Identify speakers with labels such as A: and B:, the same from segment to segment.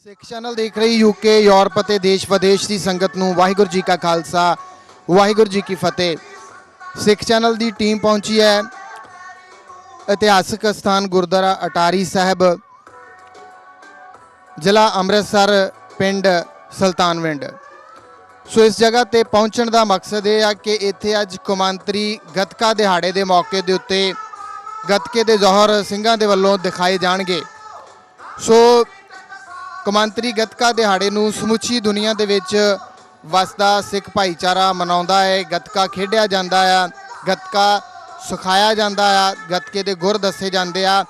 A: ਸਿੱਖ channel ਦੇਖ ਰਹੀ UK Europe ਅਤੇ ਦੇਸ਼ ਵਿਦੇਸ਼ ਦੀ ਸੰਗਤ ਨੂੰ ਵਾਹਿਗੁਰੂ ਜੀ ਕਾ ਖਾਲਸਾ ਵਾਹਿਗੁਰੂ ਜੀ ਕੀ ਫਤਿਹ। ਸਿੱਖ ਚੈਨਲ ਦੀ ਟੀਮ ਪਹੁੰਚੀ ਹੈ ਇਤਿਹਾਸਕ ਸਥਾਨ ਗੁਰਦੁਆਰਾ ਅਟਾਰੀ ਸਾਹਿਬ, ਜ਼ਿਲ੍ਹਾ ਅੰਮ੍ਰਿਤਸਰ, ਪਿੰਡ ਸੁਲਤਾਨਵਿੰਡ। ਸੋ ਇਸ ਜਗ੍ਹਾ ਤੇ ਪਹੁੰਚਣ ਦਾ ਮਕਸਦ ਇਹ ਆ ਕਿ ਇੱਥੇ ਅੱਜ ਕੌਮਾਂਤਰੀ ਗੱਤਕਾ ਦਿਹਾੜੇ ਦੇ ਮੌਕੇ ਦੇ ਉੱਤੇ ਗੱਤਕੇ ਦੇ ਜੌਹਰ ਸਿੰਘਾਂ ਦੇ ਵੱਲੋਂ ਦਿਖਾਏ ਜਾਣਗੇ। ਸੋ ਕੌਮਾਂਤਰੀ ਗੱਤਕਾ ਦਿਹਾੜੇ ਨੂੰ ਸਮੁੱਚੀ ਦੁਨੀਆ ਦੇ ਵਿੱਚ ਵਸਦਾ ਸਿੱਖ ਭਾਈਚਾਰਾ ਮਨਾਉਂਦਾ ਹੈ। ਗੱਤਕਾ ਖੇਡਿਆ ਜਾਂਦਾ ਆ, ਗੱਤਕਾ ਸਿਖਾਇਆ ਜਾਂਦਾ ਆ, ਗੱਤਕੇ ਦੇ ਗੁਰ ਦੱਸੇ ਜਾਂਦੇ ਆ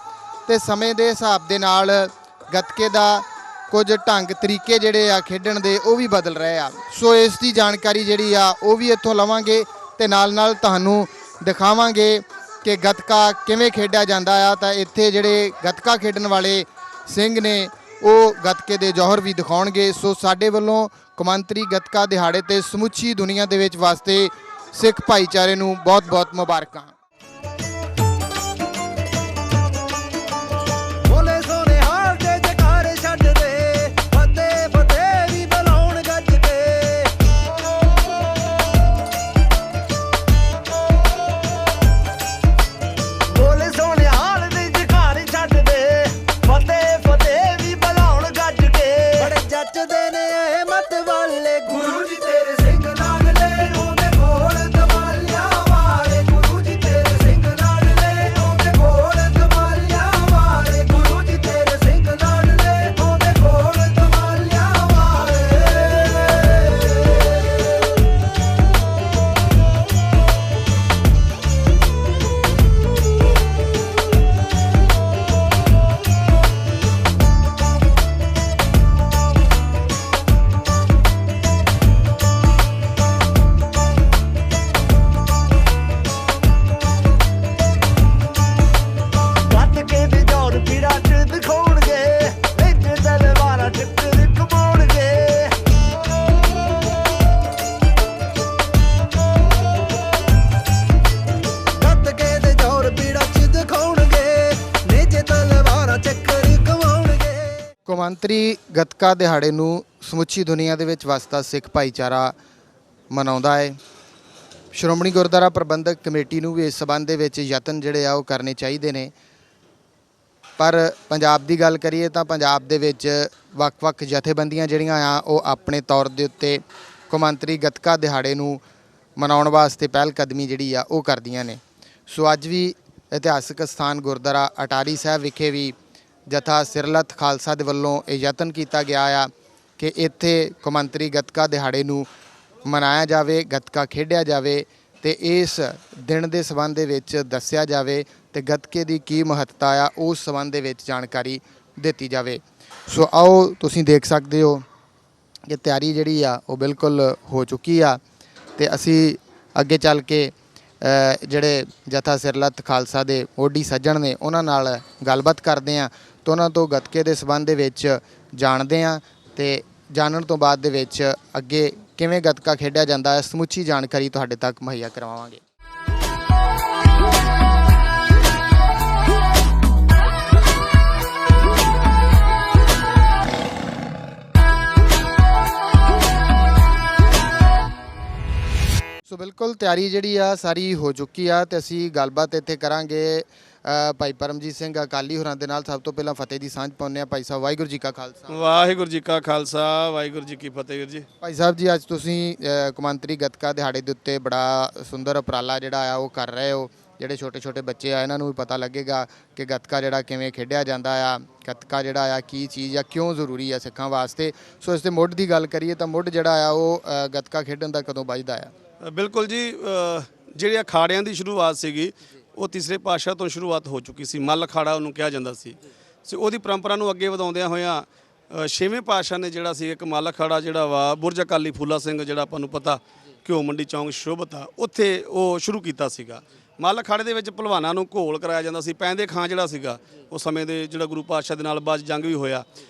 A: ਤੇ ਸਮੇਂ ਦੇ ਹਿਸਾਬ ਦੇ ਨਾਲ ਗੱਤਕੇ ਦਾ ਕੁਝ ਢੰਗ ਤਰੀਕੇ ਜਿਹੜੇ ਆ ਖੇਡਣ ਦੇ ਉਹ ਵੀ ਬਦਲ ਰਹੇ ਆ। ਸੋ ਇਸ ਦੀ ਜਾਣਕਾਰੀ ਜਿਹੜੀ ਆ ਉਹ ਵੀ ਇੱਥੋਂ ਲਵਾਂਗੇ ਤੇ ਨਾਲ ਨਾਲ ਤੁਹਾਨੂੰ ਦਿਖਾਵਾਂਗੇ ਕਿ ਗੱਤਕਾ ਕਿਵੇਂ ਖੇਡਿਆ ਜਾਂਦਾ ਆ। ਤਾਂ ਇੱਥੇ ਜਿਹੜੇ ਗੱਤਕਾ ਖੇਡਣ ਵਾਲੇ ਸਿੰਘ ਨੇ ਉਹ ਗੱਤਕੇ ਦੇ ਜੌਹਰ ਵੀ ਦਿਖਾਉਣਗੇ। ਸੋ ਸਾਡੇ ਵੱਲੋਂ ਕੌਮਾਂਤਰੀ ਗੱਤਕਾ ਦਿਹਾੜੇ ਤੇ ਸਮੁੱਚੀ ਦੁਨੀਆ ਦੇ ਵਿੱਚ ਵਸਦੇ ਸਿੱਖ ਭਾਈਚਾਰੇ ਨੂੰ ਬਹੁਤ-ਬਹੁਤ ਮੁਬਾਰਕਾਂ। ਕੌਮਾਂਤਰੀ ਗੱਤਕਾ ਦਿਹਾੜੇ ਨੂੰ ਸਮੁੱਚੀ ਦੁਨੀਆ ਦੇ ਵਿੱਚ ਵਸਦਾ ਸਿੱਖ ਭਾਈਚਾਰਾ ਮਨਾਉਂਦਾ ਹੈ। ਸ਼੍ਰੋਮਣੀ ਗੁਰਦੁਆਰਾ ਪ੍ਰਬੰਧਕ ਕਮੇਟੀ ਨੂੰ ਵੀ ਇਸ ਸਬੰਧ ਦੇ ਵਿੱਚ ਯਤਨ ਜਿਹੜੇ ਆ ਉਹ ਕਰਨੇ ਚਾਹੀਦੇ ਨੇ। ਪਰ ਪੰਜਾਬ ਦੀ ਗੱਲ ਕਰੀਏ ਤਾਂ ਪੰਜਾਬ ਦੇ ਵਿੱਚ ਵੱਖ-ਵੱਖ ਜਥੇਬੰਦੀਆਂ ਜਿਹੜੀਆਂ ਆ ਉਹ ਆਪਣੇ ਤੌਰ ਦੇ ਉੱਤੇ ਕੌਮਾਂਤਰੀ ਗੱਤਕਾ ਦਿਹਾੜੇ ਨੂੰ ਮਨਾਉਣ ਵਾਸਤੇ ਪਹਿਲ ਕਦਮੀ ਜਿਹੜੀ ਆ ਉਹ ਕਰਦੀਆਂ ਨੇ। ਸੋ ਅੱਜ ਵੀ ਇਤਿਹਾਸਕ ਸਥਾਨ ਗੁਰਦੁਆਰਾ ਅਟਾਰੀ ਸਾਹਿਬ ਵਿਖੇ ਵੀ ਜਥਾ ਸਿਰਲੱਥ ਖਾਲਸਾ ਦੇ ਵੱਲੋਂ ਇਹ ਯਤਨ ਕੀਤਾ ਗਿਆ ਆ ਕਿ ਇੱਥੇ ਕੌਮਾਂਤਰੀ ਗੱਤਕਾ ਦਿਹਾੜੇ ਨੂੰ ਮਨਾਇਆ ਜਾਵੇ, ਗੱਤਕਾ ਖੇਡਿਆ ਜਾਵੇ ਤੇ ਇਸ ਦਿਨ ਦੇ ਸੰਬੰਧ ਦੇ ਵਿੱਚ ਦੱਸਿਆ ਜਾਵੇ ਤੇ ਗੱਤਕੇ ਦੀ ਕੀ ਮਹੱਤਤਾ ਆ ਉਸ ਸੰਬੰਧ ਦੇ ਵਿੱਚ ਜਾਣਕਾਰੀ ਦਿੱਤੀ ਜਾਵੇ। ਸੋ ਆਓ ਤੁਸੀਂ ਦੇਖ ਸਕਦੇ ਹੋ ਕਿ ਤਿਆਰੀ ਜਿਹੜੀ ਆ ਉਹ ਬਿਲਕੁਲ ਹੋ ਚੁੱਕੀ ਆ ਤੇ ਅਸੀਂ ਅੱਗੇ ਚੱਲ ਕੇ ਜਿਹੜੇ ਜਥਾ ਸਿਰਲੱਥ ਖਾਲਸਾ ਦੇ ਓਡੀ ਸੱਜਣ ਨੇ ਉਹਨਾਂ ਨਾਲ ਗੱਲਬਾਤ ਕਰਦੇ ਹਾਂ ਤੇ ਉਹਨਾਂ ਤੋਂ ਗੱਤਕੇ ਦੇ ਸੰਬੰਧ ਦੇ ਵਿੱਚ ਜਾਣਦੇ ਹਾਂ ਤੇ ਜਾਣਨ ਤੋਂ ਬਾਅਦ ਦੇ ਵਿੱਚ ਅੱਗੇ ਕਿਵੇਂ ਗੱਤਕਾ ਖੇਡਿਆ ਜਾਂਦਾ ਹੈ ਸਮੁੱਚੀ ਜਾਣਕਾਰੀ ਤੁਹਾਡੇ ਤੱਕ ਮੁਹੱਈਆ ਕਰਵਾਵਾਂਗੇ। ਸੋ ਬਿਲਕੁਲ ਤਿਆਰੀ ਜਿਹੜੀ ਆ ਸਾਰੀ ਹੋ ਚੁੱਕੀ ਆ ਤੇ ਅਸੀਂ ਗੱਲਬਾਤ ਇੱਥੇ ਕਰਾਂਗੇ ਭਾਈ ਪਰਮਜੀਤ ਸਿੰਘ ਅਕਾਲੀ ਹੋਰਾਂ ਦੇ ਨਾਲ। ਸਭ ਤੋਂ ਪਹਿਲਾਂ ਫਤਿਹ ਦੀ ਸਾਂਝ ਪਾਉਂਦੇ ਆ। ਭਾਈ ਸਾਹਿਬ ਵਾਹਿਗੁਰੂ ਜੀ ਕਾ ਖਾਲਸਾ
B: ਵਾਹਿਗੁਰੂ ਜੀ ਕਾ ਖਾਲਸਾ ਵਾਹਿਗੁਰੂ ਜੀ ਕੀ ਫਤਿਹ। ਵੀਰ ਜੀ
A: ਭਾਈ ਸਾਹਿਬ ਜੀ, ਅੱਜ ਤੁਸੀਂ ਕੌਮਾਂਤਰੀ ਗੱਤਕਾ ਦਿਹਾੜੇ ਦੇ ਉੱਤੇ ਬੜਾ ਸੁੰਦਰ ਉਪਰਾਲਾ ਜਿਹੜਾ ਆ ਉਹ ਕਰ ਰਹੇ ਹੋ। ਜਿਹੜੇ ਛੋਟੇ ਛੋਟੇ ਬੱਚੇ ਆ ਇਹਨਾਂ ਨੂੰ ਵੀ ਪਤਾ ਲੱਗੇਗਾ ਕਿ ਗੱਤਕਾ ਜਿਹੜਾ ਕਿਵੇਂ ਖੇਡਿਆ ਜਾਂਦਾ ਆ, ਗੱਤਕਾ ਜਿਹੜਾ ਆ ਕੀ ਚੀਜ਼ ਆ, ਕਿਉਂ ਜ਼ਰੂਰੀ ਆ ਸਿੱਖਾਂ ਵਾਸਤੇ। ਸੋ ਇਸ ਦੇ ਮੁੱਢ ਦੀ ਗੱਲ ਕਰੀਏ ਤਾਂ ਮੁੱਢ ਜਿਹੜਾ ਆ ਉਹ ਗੱਤਕਾ ਖੇਡਣ ਦਾ ਕਦੋਂ ਵੱਜਦਾ ਆ?
B: ਬਿਲਕੁਲ ਜੀ, ਜਿਹੜੇ ਅਖਾੜਿਆਂ ਦੀ ਸ਼ੁਰੂਆਤ ਸੀਗੀ ਉਹ ਤੀਸਰੇ ਪਾਤਸ਼ਾਹ ਤੋਂ ਸ਼ੁਰੂਆਤ ਹੋ ਚੁੱਕੀ ਸੀ। ਮੱਲ ਅਖਾੜਾ ਉਹਨੂੰ ਕਿਹਾ ਜਾਂਦਾ ਸੀ। ਸੋ ਉਹਦੀ ਪਰੰਪਰਾ ਨੂੰ ਅੱਗੇ ਵਧਾਉਂਦਿਆਂ ਹੋਇਆਂ ਛੇਵੇਂ ਪਾਤਸ਼ਾਹ ਨੇ ਜਿਹੜਾ ਸੀ ਇੱਕ ਮੱਲ ਅਖਾੜਾ ਜਿਹੜਾ ਵਾ ਬੁਰਜ ਅਕਾਲੀ ਫੂਲਾ ਸਿੰਘ, ਜਿਹੜਾ ਆਪਾਂ ਨੂੰ ਪਤਾ ਘਿਓ ਮੰਡੀ ਚੌਂਕ ਸ਼ੋਭਤ ਆ, ਉੱਥੇ ਉਹ ਸ਼ੁਰੂ ਕੀਤਾ ਸੀਗਾ। ਮੱਲ ਅਖਾੜੇ ਦੇ ਵਿੱਚ ਭਲਵਾਨਾਂ ਨੂੰ ਘੋਲ ਕਰਾਇਆ ਜਾਂਦਾ ਸੀ। ਪੈਂਦੇ ਖਾਂ ਜਿਹੜਾ ਸੀਗਾ ਉਸ ਸਮੇਂ ਦੇ ਜਿਹੜਾ ਗੁਰੂ ਪਾਤਸ਼ਾਹ ਦੇ ਨਾਲ ਬਾਅਦ ਜੰਗ ਵੀ ਹੋਇਆ,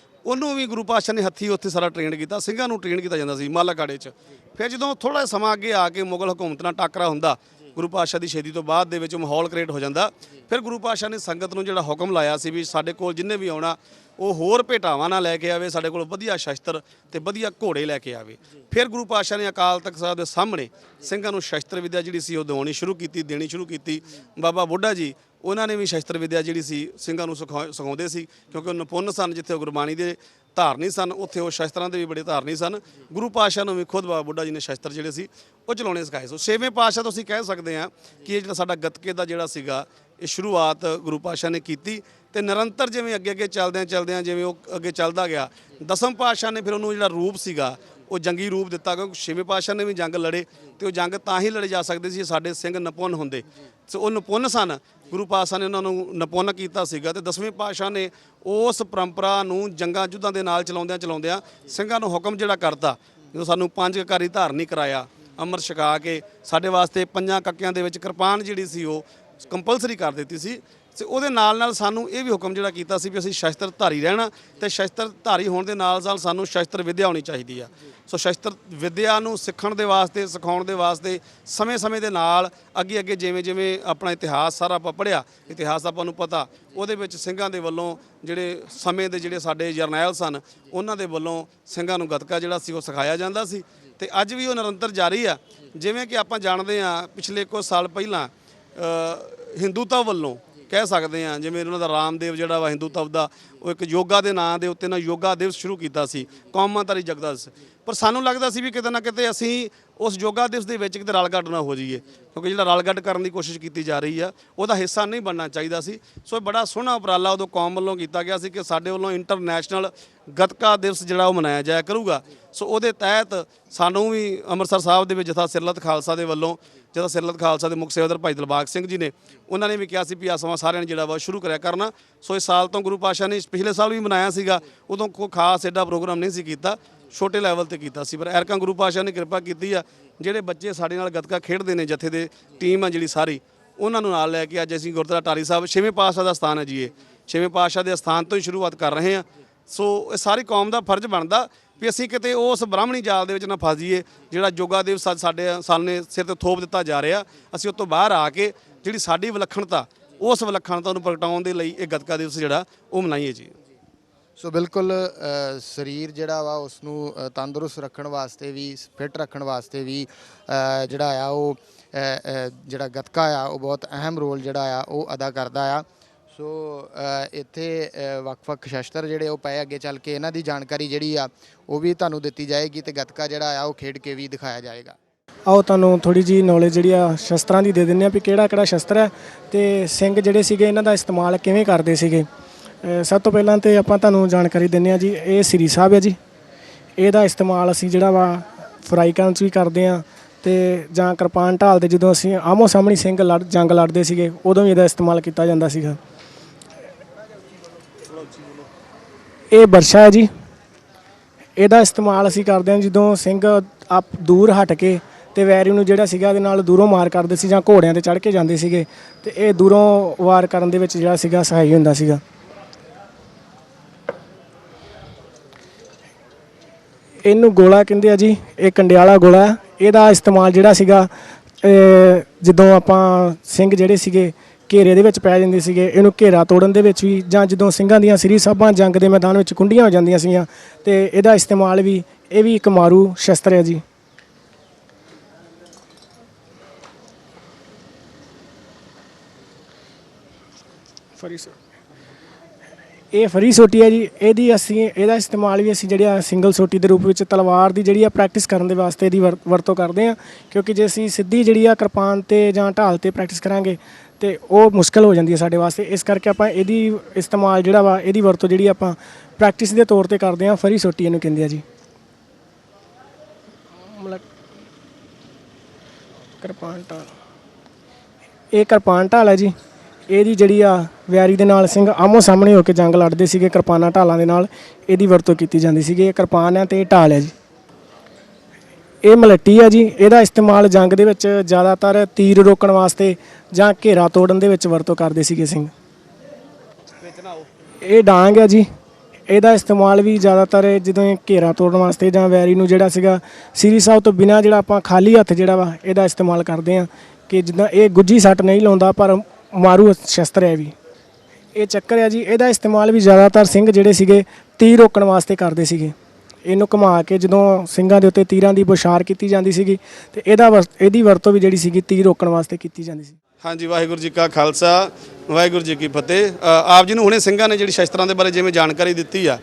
B: ਉਹਨੂੰ ਵੀ ਗੁਰੂ ਪਾਤਸ਼ਾਹ ਨੇ ਹੱਥੀਂ ਉੱਥੇ ਸਾਰਾ ਟ੍ਰੇਨ ਕੀਤਾ। ਸਿੰਘਾਂ ਨੂੰ ਟ੍ਰੇਨ ਕੀਤਾ ਜਾਂਦਾ ਸੀ ਮੱਲ ਅਖਾੜੇ 'ਚ। ਫਿਰ ਜਦੋਂ ਥੋੜ੍ਹਾ ਸਮਾਂ ਅੱਗੇ ਆ ਕੇ ਮੁਗਲ ਹਕੂਮਤ ਨਾਲ ਟਾਕਰਾ ਹੁੰਦਾ ਗੁਰੂ ਪਾਤਸ਼ਾਹ ਦੀ ਸ਼ਹੀਦੀ ਤੋਂ ਬਾਅਦ ਦੇ ਵਿੱਚ ਮਾਹੌਲ ਕ੍ਰੀਏਟ ਹੋ ਜਾਂਦਾ। ਫਿਰ ਗੁਰੂ ਪਾਤਸ਼ਾਹ ਨੇ ਸੰਗਤ ਨੂੰ ਜਿਹੜਾ ਹੁਕਮ ਲਾਇਆ ਸੀ ਵੀ ਸਾਡੇ ਕੋਲ ਜਿੰਨੇ ਵੀ ਆਉਣਾ ਉਹ ਹੋਰ ਭੇਟਾਵਾਂ ਨਾਲ ਲੈ ਕੇ ਆਵੇ, ਸਾਡੇ ਕੋਲ ਵਧੀਆ ਸ਼ਸਤਰ ਤੇ ਵਧੀਆ ਘੋੜੇ ਲੈ ਕੇ ਆਵੇ। ਫਿਰ ਗੁਰੂ ਪਾਤਸ਼ਾਹ ਨੇ ਅਕਾਲ ਤਖਤ ਸਾਹਿਬ ਦੇ ਸਾਹਮਣੇ ਸਿੰਘਾਂ ਨੂੰ ਸ਼ਸਤਰ ਵਿਦਿਆ ਜਿਹੜੀ ਸੀ ਉਹ ਦੇਣੀ ਸ਼ੁਰੂ ਕੀਤੀ। ਬਾਬਾ ਬੁੱਢਾ ਜੀ ਉਹਨਾਂ ਨੇ ਵੀ ਸ਼ਸਤਰ ਵਿਦਿਆ ਜਿਹੜੀ ਸੀ ਸਿੰਘਾਂ ਨੂੰ ਸਿਖਾਉਂਦੇ ਸੀ, ਕਿਉਂਕਿ ਉਹ ਨਿਪੁੰਨ ਸਨ। ਜਿੱਥੇ ਉਹ ਗੁਰਬਾਣੀ ਦੇ ਧਾਰਨੀ ਸਨ ਉੱਥੇ ਉਹ ਸ਼ਸਤਰਾਂ ਦੇ ਵੀ ਬੜੇ ਧਾਰਨੀ ਸਨ। ਗੁਰੂ ਪਾਤਸ਼ਾਹ ਨੂੰ ਵੀ ਖੁਦ ਬਾਬਾ ਬੁੱਢਾ ਜੀ ਨੇ ਸ਼ਸਤਰ ਜਿਹੜੇ ਸੀ ਉਹ ਚਲਾਉਣੇ ਸਿਖਾਏ। ਸੋ ਛੇਵੇਂ ਪਾਤਸ਼ਾਹ ਤੋਂ ਅਸੀਂ ਕਹਿ ਸਕਦੇ ਹਾਂ ਕਿ ਇਹ ਜਿਹੜਾ ਸਾਡਾ ਗੱਤਕੇ ਦਾ ਜਿਹੜਾ ਸੀਗਾ ਇਹ ਸ਼ੁਰੂਆਤ ਗੁਰੂ ਪਾਤਸ਼ਾਹ ਨੇ ਕੀਤੀ ਤੇ ਨਿਰੰਤਰ ਜਿਵੇਂ ਅੱਗੇ ਚੱਲਦਿਆਂ ਜਿਵੇਂ ਉਹ ਅੱਗੇ ਚੱਲਦਾ ਗਿਆ, ਦਸਮ ਪਾਤਸ਼ਾਹ ਨੇ ਫਿਰ ਉਹਨੂੰ ਜਿਹੜਾ ਰੂਪ ਸੀਗਾ ਉਹ ਜੰਗੀ ਰੂਪ ਦਿੱਤਾ, ਕਿਉਂਕਿ ਛੇਵੇਂ ਪਾਤਸ਼ਾਹ ਨੇ ਵੀ ਜੰਗ ਲੜੇ ਤੇ ਉਹ ਜੰਗ ਤਾਂ ਹੀ ਲੜੇ ਜਾ ਸਕਦੇ ਸੀ ਸਾਡੇ ਸਿੰਘ ਨਿਪੁੰਨ ਹੁੰਦੇ। ਸੋ ਉਹ ਨਿਪੁੰਨ ਸਨ, ਗੁਰੂ ਪਾਤਸ਼ਾਹ ਨੇ ਉਹਨਾਂ ਨੂੰ ਨਿਪੁੰਨ ਕੀਤਾ ਸੀਗਾ ਤੇ ਦਸਵੇਂ ਪਾਤਸ਼ਾਹ ਨੇ ਉਸ ਪਰੰਪਰਾ ਨੂੰ ਜੰਗਾਂ ਯੁੱਧਾਂ ਦੇ ਨਾਲ ਚਲਾਉਂਦਿਆਂ ਸਿੰਘਾਂ ਨੂੰ ਹੁਕਮ ਜਿਹੜਾ ਕਰਤਾ, ਜਦੋਂ ਸਾਨੂੰ 5 ਕਕਾਰੀ ਧਾਰਨੀ ਕਰਾਇਆ, ਅੰਮ੍ਰਿਤ ਛਕਾ ਕੇ ਸਾਡੇ ਵਾਸਤੇ 5 ਕੱਕਿਆਂ ਦੇ ਵਿੱਚ ਕਿਰਪਾਨ ਜਿਹੜੀ ਸੀ ਉਹ ਕੰਪਲਸਰੀ ਕਰ ਦਿੱਤੀ ਸੀ। ਤੇ ਉਹਦੇ ਨਾਲ ਸਾਨੂੰ ਇਹ ਵੀ ਹੁਕਮ ਜਿਹੜਾ ਕੀਤਾ ਸੀ ਵੀ ਅਸੀਂ ਸ਼ਸਤਰ ਧਾਰੀ ਰਹਿਣਾ ਤੇ ਸ਼ਸਤਰ ਧਾਰੀ ਹੋਣ ਦੇ ਨਾਲ ਸਾਨੂੰ ਸ਼ਸਤਰ ਵਿਦਿਆ ਹੋਣੀ ਚਾਹੀਦੀ ਆ। ਸੋ ਸ਼ਸਤਰ ਵਿਦਿਆ ਨੂੰ ਸਿੱਖਣ ਦੇ ਵਾਸਤੇ, ਸਿਖਾਉਣ ਦੇ ਵਾਸਤੇ ਸਮੇਂ ਦੇ ਨਾਲ ਅੱਗੇ ਜਿਵੇਂ ਆਪਣਾ ਇਤਿਹਾਸ ਸਾਰਾ ਆਪਾਂ ਪੜ੍ਹਿਆ, ਇਤਿਹਾਸ ਆਪਾਂ ਨੂੰ ਪਤਾ, ਉਹਦੇ ਵਿੱਚ ਸਿੰਘਾਂ ਦੇ ਵੱਲੋਂ ਜਿਹੜੇ ਸਮੇਂ ਦੇ ਜਿਹੜੇ ਸਾਡੇ ਜਰਨੈਲ ਸਨ ਉਹਨਾਂ ਦੇ ਵੱਲੋਂ ਸਿੰਘਾਂ ਨੂੰ ਗੱਤਕਾ ਜਿਹੜਾ ਸੀ ਉਹ ਸਿਖਾਇਆ ਜਾਂਦਾ ਸੀ ਤੇ ਅੱਜ ਵੀ ਉਹ ਨਿਰੰਤਰ ਜਾਰੀ ਆ। ਜਿਵੇਂ ਕਿ ਆਪਾਂ ਜਾਣਦੇ ਹਾਂ ਪਿਛਲੇ ਕੁਝ ਸਾਲ ਪਹਿਲਾਂ ਹਿੰਦੂਤਾ ਵੱਲੋਂ ਕਹਿ ਸਕਦੇ ਹਾਂ, ਜਿਵੇਂ ਉਹਨਾਂ ਦਾ ਰਾਮਦੇਵ ਜਿਹੜਾ ਵਾ ਹਿੰਦੂਤਵ ਦਾ ਉਹ ਇੱਕ ਯੋਗਾ ਦੇ ਨਾਂ ਦੇ ਉੱਤੇ ਨਾ ਯੋਗਾ ਦਿਵਸ ਸ਼ੁਰੂ ਕੀਤਾ ਸੀ, ਕੌਮਾਂਤਰੀ ਜਗਦਾ ਦਿਵਸ। ਪਰ ਸਾਨੂੰ ਲੱਗਦਾ ਸੀ ਵੀ ਕਿਤੇ ਨਾ ਕਿਤੇ ਅਸੀਂ ਉਸ ਯੋਗਾ ਦਿਵਸ ਦੇ ਵਿੱਚ ਕਿਤੇ ਰਲਗੱਡ ਨਾ ਹੋ ਜਾਈਏ, ਕਿਉਂਕਿ ਜਿਹੜਾ ਰਲਗੱਡ ਕਰਨ ਦੀ ਕੋਸ਼ਿਸ਼ ਕੀਤੀ ਜਾ ਰਹੀ ਆ ਉਹਦਾ ਹਿੱਸਾ ਨਹੀਂ ਬਣਨਾ ਚਾਹੀਦਾ ਸੀ। ਸੋ ਬੜਾ ਸੋਹਣਾ ਉਪਰਾਲਾ ਉਦੋਂ ਕੌਮ ਵੱਲੋਂ ਕੀਤਾ ਗਿਆ ਸੀ ਕਿ ਸਾਡੇ ਵੱਲੋਂ ਇੰਟਰਨੈਸ਼ਨਲ ਗੱਤਕਾ ਦਿਵਸ ਜਿਹੜਾ ਉਹ ਮਨਾਇਆ ਜਾਇਆ ਕਰੂਗਾ। ਸੋ ਉਹਦੇ ਤਹਿਤ ਸਾਨੂੰ ਵੀ ਅੰਮ੍ਰਿਤਸਰ ਸਾਹਿਬ ਦੇ ਵਿੱਚ ਜਥਾ ਸਿਰਲਤ ਖਾਲਸਾ ਦੇ ਵੱਲੋਂ, ਜਥਾ ਸਿਰਲਤ ਖਾਲਸਾ ਦੇ ਮੁੱਖ ਸੇਵਾਦਾਰ ਭਾਈ ਦਿਲਬਾਗ ਸਿੰਘ ਜੀ ਨੇ, ਉਹਨਾਂ ਨੇ ਵੀ ਕਿਹਾ ਸੀ ਵੀ ਆਹ ਸਮਾਂ ਸਾਰਿਆਂ ਨੇ ਜਿਹੜਾ ਵਾ ਸ਼ੁਰੂ ਕਰਿਆ ਕਰਨਾ। ਸੋ ਇਸ ਸਾਲ ਤੋਂ ਗੁਰੂ ਪਾਤਸ਼ਾਹ ਨੇ ਪਿਛਲੇ ਸਾਲ ਵੀ ਮਨਾਇਆ ਸੀਗਾ, ਉਦੋਂ ਕੋਈ ਖਾਸ ਐਡਾ ਪ੍ਰੋਗਰਾਮ ਨਹੀਂ ਸੀ ਕੀਤਾ, ਛੋਟੇ ਲੈਵਲ ਤੇ ਕੀਤਾ ਸੀ। ਪਰ ਐਰਕਾਂ ਗੁਰੂ ਪਾਤਸ਼ਾਹ ਨੇ ਕਿਰਪਾ ਕੀਤੀ ਆ, ਜਿਹੜੇ ਬੱਚੇ ਸਾਡੇ ਨਾਲ ਗੱਤਕਾ ਖੇਡਦੇ ਨੇ ਜਥੇ ਦੇ ਟੀਮ ਆ ਜਿਹੜੀ ਸਾਰੀ, ਉਹਨਾਂ ਨੂੰ ਨਾਲ ਲੈ ਕੇ ਅੱਜ ਅਸੀਂ ਗੁਰਦੁਆਰਾ ਟਾਹਲੀ ਸਾਹਿਬ ਛੇਵੇਂ ਪਾਤਸ਼ਾਹ ਦਾ ਸਥਾਨ ਹੈ ਜੀ, ਇਹ ਛੇਵੇਂ ਪਾਤਸ਼ਾਹ ਦੇ ਸਥਾਨ ਤੋਂ ਹੀ ਸ਼ੁਰੂਆਤ ਕਰ ਰਹੇ ਹਾਂ। ਸੋ ਇਹ ਸਾਰੀ ਕੌਮ ਦਾ ਫਰਜ਼ ਬਣਦਾ ਵੀ ਅਸੀਂ ਕਿਤੇ ਉਸ ਬ੍ਰਾਹਮਣੀ ਜਾਲ ਦੇ ਵਿੱਚ ਨਾ ਫਸ ਜਾਈਏ ਜਿਹੜਾ ਯੋਗਾ ਦਿਵਸ ਸਾਡੇ ਸਾਹਮਣੇ ਸਿਰ ਤੇ ਥੋਪ ਦਿੱਤਾ ਜਾ ਰਿਹਾ। ਅਸੀਂ ਉਹ ਤੋਂ ਬਾਹਰ ਆ ਕੇ ਜਿਹੜੀ ਸਾਡੀ ਵਿਲੱਖਣਤਾ, ਉਸ ਵਿਲੱਖਣਤਾ ਨੂੰ ਪ੍ਰਗਟਾਉਣ ਦੇ ਲਈ ਇਹ ਗੱਤਕਾ ਦਿਵਸ ਜਿਹੜਾ ਉਹ ਮਨਾਈਏ ਜੀ।
A: ਸੋ ਬਿਲਕੁਲ ਸਰੀਰ ਜਿਹੜਾ ਵਾ ਉਸ ਨੂੰ ਤੰਦਰੁਸਤ ਰੱਖਣ ਵਾਸਤੇ ਵੀ, ਫਿੱਟ ਰੱਖਣ ਵਾਸਤੇ ਵੀ ਜਿਹੜਾ ਆ ਉਹ ਜਿਹੜਾ ਗੱਤਕਾ ਆ ਉਹ ਬਹੁਤ ਅਹਿਮ ਰੋਲ ਜਿਹੜਾ ਆ ਉਹ ਅਦਾ ਕਰਦਾ ਆ। ਸੋ ਇੱਥੇ ਵੱਖ-ਵੱਖ ਸ਼ਸਤਰ ਜਿਹੜੇ ਉਹ ਪਏ, ਅੱਗੇ ਚੱਲ ਕੇ ਇਹਨਾਂ ਦੀ ਜਾਣਕਾਰੀ ਜਿਹੜੀ ਆ ਉਹ ਵੀ ਤੁਹਾਨੂੰ ਦਿੱਤੀ ਜਾਏਗੀ ਤੇ ਗੱਤਕਾ ਜਿਹੜਾ ਆ ਉਹ ਖੇਡ ਕੇ ਵੀ ਦਿਖਾਇਆ ਜਾਏਗਾ।
C: ਆਓ ਤੁਹਾਨੂੰ ਥੋੜੀ ਜੀ ਨੌਲੇਜ ਜਿਹੜੀ ਆ ਸ਼ਸਤਰਾਂ ਦੀ ਦੇ ਦਿੰਦੇ ਆ ਵੀ ਕਿਹੜਾ ਸ਼ਸਤਰ ਹੈ ਤੇ ਸਿੰਘ ਜਿਹੜੇ ਸੀਗੇ ਇਹਨਾਂ ਦਾ ਇਸਤੇਮਾਲ ਕਿਵੇਂ ਕਰਦੇ ਸੀਗੇ। ਸਭ ਤੋਂ ਪਹਿਲਾਂ ਤੇ ਆਪਾਂ ਤੁਹਾਨੂੰ ਜਾਣਕਾਰੀ ਦਿੰਦੇ ਆ ਜੀ, ਇਹ ਸ੍ਰੀ ਸਾਹਿਬ ਹੈ ਜੀ, ਇਹਦਾ ਇਸਤੇਮਾਲ ਅਸੀਂ ਜਿਹੜਾ ਵਾ ਫਰਾਈ ਕਰਨ 'ਚ ਵੀ ਕਰਦੇ ਆ ਤੇ ਜਾਂ ਕਿਰਪਾਨ ਢਾਲਦੇ ਜਦੋਂ ਅਸੀਂ ਆਮੋ ਸਾਹਮਣੇ ਸਿੰਘ ਜੰਗ ਲੜਦੇ ਸੀਗੇ ਉਦੋਂ ਵੀ ਇਹਦਾ ਇਸਤੇਮਾਲ ਕੀਤਾ ਜਾਂਦਾ ਸੀਗਾ। ਇਹ ਬਰਛਾ ਹੈ ਜੀ, ਇਹਦਾ ਇਸਤੇਮਾਲ ਅਸੀਂ ਕਰਦੇ ਹਾਂ ਜਦੋਂ ਸਿੰਘ ਦੂਰ ਹਟ ਕੇ ਤੇ ਵੈਰੀ ਨੂੰ ਜਿਹੜਾ ਸੀਗਾ ਇਹਦੇ ਨਾਲ ਦੂਰੋਂ ਮਾਰ ਕਰਦੇ ਸੀ ਜਾਂ ਘੋੜਿਆਂ ਤੇ ਚੜ੍ਹ ਕੇ ਜਾਂਦੇ ਸੀਗੇ ਤੇ ਇਹ ਦੂਰੋਂ ਵਾਰ ਕਰਨ ਦੇ ਵਿੱਚ ਜਿਹੜਾ ਸੀਗਾ ਸਹਾਈ ਹੁੰਦਾ ਸੀਗਾ। ਇਹਨੂੰ ਗੋਲਾ ਕਹਿੰਦੇ ਆ ਜੀ, ਇਹ ਕੰਡਿਆਲਾ ਗੋਲਾ। ਇਹਦਾ ਇਸਤੇਮਾਲ ਜਿਹੜਾ ਸੀਗਾ ਜਦੋਂ ਆਪਾਂ ਸਿੰਘ ਜਿਹੜੇ ਸੀਗੇ ਘੇਰੇ ਦੇ ਵਿੱਚ ਪੈ ਜਾਂਦੇ ਸੀਗੇ, ਇਹਨੂੰ ਘੇਰਾ ਤੋੜਨ ਦੇ ਵਿੱਚ ਵੀ, ਜਾਂ ਜਦੋਂ ਸਿੰਘਾਂ ਦੀਆਂ ਸ੍ਰੀ ਸਾਹਿਬਾਂ ਜੰਗ ਦੇ ਮੈਦਾਨ ਵਿੱਚ ਕੁੰਡੀਆਂ ਹੋ ਜਾਂਦੀਆਂ ਸੀਗੀਆਂ ਤੇ ਇਹਦਾ ਇਸਤੇਮਾਲ ਵੀ, ਇਹ ਵੀ ਇੱਕ ਮਾਰੂ ਸ਼ਸਤਰ ਹੈ ਜੀ। ਇਹ ਫਰੀ ਸੋਟੀ ਹੈ ਜੀ, ਇਹਦਾ ਇਸਤੇਮਾਲ ਵੀ ਅਸੀਂ ਜਿਹੜਾ ਸਿੰਗਲ ਸੋਟੀ ਦੇ ਰੂਪ ਵਿੱਚ ਤਲਵਾਰ ਦੀ ਜਿਹੜੀ ਆ ਪ੍ਰੈਕਟਿਸ ਕਰਨ ਦੇ ਵਾਸਤੇ ਇਹਦੀ ਵਰਤੋਂ ਕਰਦੇ ਹਾਂ, ਕਿਉਂਕਿ ਜੇ ਅਸੀਂ ਸਿੱਧੀ ਜਿਹੜੀ ਆ ਕਿਰਪਾਨ ਤੇ ਜਾਂ ਢਾਲ ਤੇ ਪ੍ਰੈਕਟਿਸ ਕਰਾਂਗੇ ਤੇ ਉਹ ਮੁਸ਼ਕਲ ਹੋ ਜਾਂਦੀ ਹੈ ਸਾਡੇ ਵਾਸਤੇ। ਇਸ ਕਰਕੇ ਆਪਾਂ ਇਹਦੀ ਇਸਤੇਮਾਲ ਜਿਹੜਾ ਵਾ, ਇਹਦੀ ਵਰਤੋਂ ਜਿਹੜੀ ਆਪਾਂ ਪ੍ਰੈਕਟਿਸ ਦੇ ਤੌਰ ਤੇ ਕਰਦੇ ਹਾਂ। ਫਰੀ ਸੋਟੀ ਇਹਨੂੰ ਕਹਿੰਦੇ ਆ ਜੀ। ਕਿਰਪਾਨ ਢਾਲ, ਇਹ ਕਿਰਪਾਨ ਢਾਲ ਹੈ ਜੀ, ਇਹਦੀ ਜਿਹੜੀ ਆ ਵੈਰੀ ਦੇ ਨਾਲ ਸਿੰਘ ਆਮੋ ਸਾਹਮਣੇ ਹੋ ਕੇ ਜੰਗ ਲੜਦੇ ਸੀਗੇ ਕਿਰਪਾਨਾਂ ਢਾਲਾਂ ਦੇ ਨਾਲ, ਇਹਦੀ ਵਰਤੋਂ ਕੀਤੀ ਜਾਂਦੀ ਸੀਗੀ। ਇਹ ਕਿਰਪਾਨ ਹੈ ਤੇ ਇਹ ਢਾਲ ਹੈ ਜੀ। ਇਹ ਮਲੱਟੀ ਹੈ ਜੀ, ਇਹਦਾ ਇਸਤੇਮਾਲ ਜੰਗ ਦੇ ਵਿੱਚ ਜ਼ਿਆਦਾਤਰ ਤੀਰ ਰੋਕਣ ਵਾਸਤੇ ਜਾਂ ਘੇਰਾ ਤੋੜਨ ਦੇ ਵਿੱਚ ਵਰਤੋਂ ਕਰਦੇ ਸੀਗੇ ਸਿੰਘ। ਇਹ ਡਾਂਗ ਹੈ ਜੀ, ਇਹਦਾ ਇਸਤੇਮਾਲ ਵੀ ਜ਼ਿਆਦਾਤਰ ਜਦੋਂ ਘੇਰਾ ਤੋੜਨ ਵਾਸਤੇ ਜਾਂ ਵੈਰੀ ਨੂੰ ਜਿਹੜਾ ਸੀਗਾ ਸ੍ਰੀ ਸਾਹਿਬ ਤੋਂ ਬਿਨਾਂ ਜਿਹੜਾ ਆਪਾਂ ਖਾਲੀ ਹੱਥ ਜਿਹੜਾ ਵਾ ਇਹਦਾ ਇਸਤੇਮਾਲ ਕਰਦੇ ਹਾਂ। ਕਿ ਜਿੱਦਾਂ ਇਹ ਗੁੱਜੀ ਸੱਟ ਨਹੀਂ ਲਾਉਂਦਾ ਪਰ ਮਾਰੂ ਸ਼ਸਤਰ ਹੈ ਵੀ। ਇਹ ਚੱਕਰ ਹੈ ਜੀ, ਇਹਦਾ ਇਸਤੇਮਾਲ ਵੀ ਜ਼ਿਆਦਾਤਰ ਸਿੰਘ ਜਿਹੜੇ ਸੀਗੇ ਤੀਰ ਰੋਕਣ ਵਾਸਤੇ ਕਰਦੇ ਸੀਗੇ। ਇਹਨੂੰ ਘੁਮਾ ਕੇ ਜਦੋਂ ਸਿੰਘਾਂ ਦੇ ਉੱਤੇ ਤੀਰਾਂ ਦੀ ਬੌਛਾਰ ਕੀਤੀ ਜਾਂਦੀ ਸੀਗੀ ਤੇ ਇਹਦੀ ਵਰਤੋਂ ਵੀ ਜਿਹੜੀ ਸੀਗੀ ਤੀਰ ਰੋਕਣ ਵਾਸਤੇ ਕੀਤੀ ਜਾਂਦੀ ਸੀ।
B: ਹਾਂਜੀ, ਵਾਹਿਗੁਰੂ ਜੀ ਕਾ ਖਾਲਸਾ, ਵਾਹਿਗੁਰੂ ਜੀ ਕੀ ਫਤਿਹ। ਆਪ ਜੀ ਨੂੰ ਹੁਣੇ ਸਿੰਘਾਂ ਨੇ ਜਿਹੜੀ ਸ਼ਸਤਰਾਂ ਦੇ ਬਾਰੇ ਜਿਵੇਂ ਜਾਣਕਾਰੀ ਦਿੱਤੀ ਆ,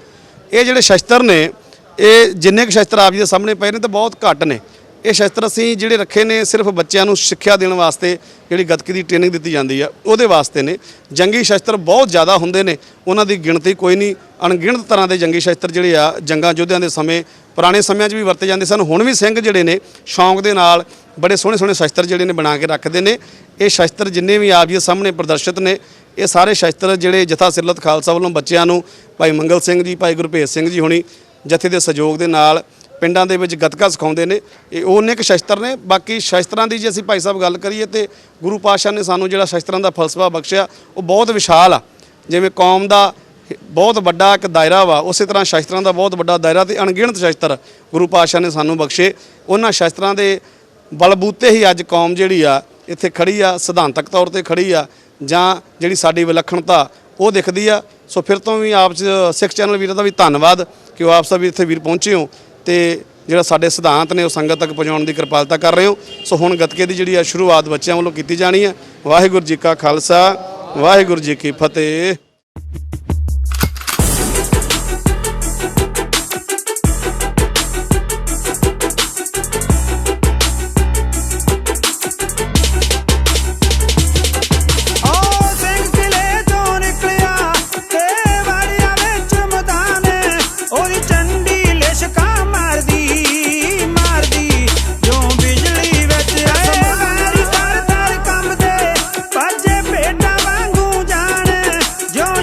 B: ਇਹ ਜਿਹੜੇ ਸ਼ਸਤਰ ਨੇ, ਇਹ ਜਿੰਨੇ ਕੁ ਸ਼ਸਤਰ ਆਪ ਜੀ ਦੇ ਸਾਹਮਣੇ ਪਏ ਨੇ ਤਾਂ ਬਹੁਤ ਘੱਟ ਨੇ। ਇਹ ਸ਼ਸਤਰ ਅਸੀਂ ਜਿਹੜੇ ਰੱਖੇ ਨੇ ਸਿਰਫ ਬੱਚਿਆਂ ਨੂੰ ਸਿੱਖਿਆ ਦੇਣ ਵਾਸਤੇ, ਜਿਹੜੀ ਗੱਤਕੇ ਦੀ ਟ੍ਰੇਨਿੰਗ ਦਿੱਤੀ ਜਾਂਦੀ ਆ ਉਹਦੇ ਵਾਸਤੇ ਨੇ। ਜੰਗੀ ਸ਼ਸਤਰ ਬਹੁਤ ਜ਼ਿਆਦਾ ਹੁੰਦੇ ਨੇ, ਉਹਨਾਂ ਦੀ ਗਿਣਤੀ ਕੋਈ ਨਹੀਂ। ਅਣਗਿਣਤ ਤਰ੍ਹਾਂ ਦੇ ਜੰਗੀ ਸ਼ਸਤਰ ਜਿਹੜੇ ਆ ਜੰਗਾਂ ਯੋਧਿਆਂ ਦੇ ਸਮੇਂ, ਪੁਰਾਣੇ ਸਮਿਆਂ 'ਚ ਵੀ ਵਰਤੇ ਜਾਂਦੇ ਸਨ। ਹੁਣ ਵੀ ਸਿੰਘ ਜਿਹੜੇ ਨੇ ਸ਼ੌਂਕ ਦੇ ਨਾਲ ਬੜੇ ਸੋਹਣੇ ਸੋਹਣੇ ਸ਼ਸਤਰ ਜਿਹੜੇ ਨੇ ਬਣਾ ਕੇ ਰੱਖਦੇ ਨੇ। ਇਹ ਸ਼ਸਤਰ ਜਿੰਨੇ ਵੀ ਆਪ ਜੀ ਦੇ ਸਾਹਮਣੇ ਪ੍ਰਦਰਸ਼ਿਤ ਨੇ, ਇਹ ਸਾਰੇ ਸ਼ਸਤਰ ਜਿਹੜੇ ਜਥਾ ਸਿਰਲਤ ਖਾਲਸਾ ਵੱਲੋਂ ਬੱਚਿਆਂ ਨੂੰ ਭਾਈ ਮੰਗਲ ਸਿੰਘ ਜੀ, ਭਾਈ ਗੁਰਭੇਜ ਸਿੰਘ ਜੀ ਹੁਣੀ ਜਥੇ ਦੇ ਸਹਿਯੋਗ ਦੇ ਨਾਲ ਪਿੰਡਾਂ ਦੇ ਵਿੱਚ ਗੱਤਕਾ ਸਿਖਾਉਂਦੇ ਨੇ। ਇਹ ਉਹਨੇ ਕੁ ਸ਼ਸਤਰ ਨੇ। ਬਾਕੀ ਸ਼ਸਤਰਾਂ ਦੀ ਜੇ ਅਸੀਂ ਭਾਈ ਸਾਹਿਬ ਗੱਲ ਕਰੀਏ ਤੇ ਗੁਰੂ ਪਾਤਸ਼ਾਹ ਨੇ ਸਾਨੂੰ ਜਿਹੜਾ ਸ਼ਸਤਰਾਂ ਦਾ ਫਲਸਫਾ ਬਖਸ਼ਿਆ ਉਹ ਬਹੁਤ ਵਿਸ਼ਾਲ ਆ। ਜਿਵੇਂ ਕੌਮ ਦਾ ਬਹੁਤ ਵੱਡਾ ਇੱਕ ਦਾਇਰਾ ਵਾ, ਉਸੇ ਤਰ੍ਹਾਂ ਸ਼ਸਤਰਾਂ ਦਾ ਬਹੁਤ ਵੱਡਾ ਦਾਇਰਾ ਤੇ ਅਣਗਿਣਤ ਸ਼ਸਤਰ ਗੁਰੂ ਪਾਤਸ਼ਾਹ ਨੇ ਸਾਨੂੰ ਬਖਸ਼ੇ। ਉਹਨਾਂ ਸ਼ਸਤਰਾਂ ਦੇ ਬਲਬੂਤੇ ਹੀ ਅੱਜ ਕੌਮ ਜਿਹੜੀ ਆ ਇੱਥੇ ਖੜੀ ਆ, ਸਿਧਾਂਤਕ ਤੌਰ ਤੇ ਖੜੀ ਆ, ਜਾਂ ਜਿਹੜੀ ਸਾਡੀ ਵਿਲੱਖਣਤਾ ਉਹ ਦਿਖਦੀ ਆ। ਸੋ ਫਿਰ ਤੋਂ ਵੀ ਆਪ ਸਿੱਖ ਚੈਨਲ ਵੀਰਾਂ ਦਾ ਵੀ ਧੰਨਵਾਦ ਕਿ ਉਹ ਆਪ ਸਭ ਇੱਥੇ ਵੀਰ ਪਹੁੰਚੇ ਹੋ ਤੇ ਜਿਹੜਾ ਸਾਡੇ ਸਿਧਾਂਤ ਨੇ ਉਹ ਸੰਗਤ ਤੱਕ ਪਹੁੰਚਾਉਣ ਦੀ ਕਿਰਪਾਲਤਾ ਕਰ ਰਹੇ ਹੋ। ਸੋ ਹੁਣ ਗੱਤਕੇ ਦੀ ਜਿਹੜੀ ਆ ਸ਼ੁਰੂਆਤ ਬੱਚਿਆਂ ਵੱਲੋਂ ਕੀਤੀ ਜਾਣੀ ਹੈ। ਵਾਹਿਗੁਰੂ ਜੀ ਕਾ ਖਾਲਸਾ, ਵਾਹਿਗੁਰੂ ਜੀ ਕੀ ਫਤਿਹ।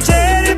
D: ਸ਼ੇਰ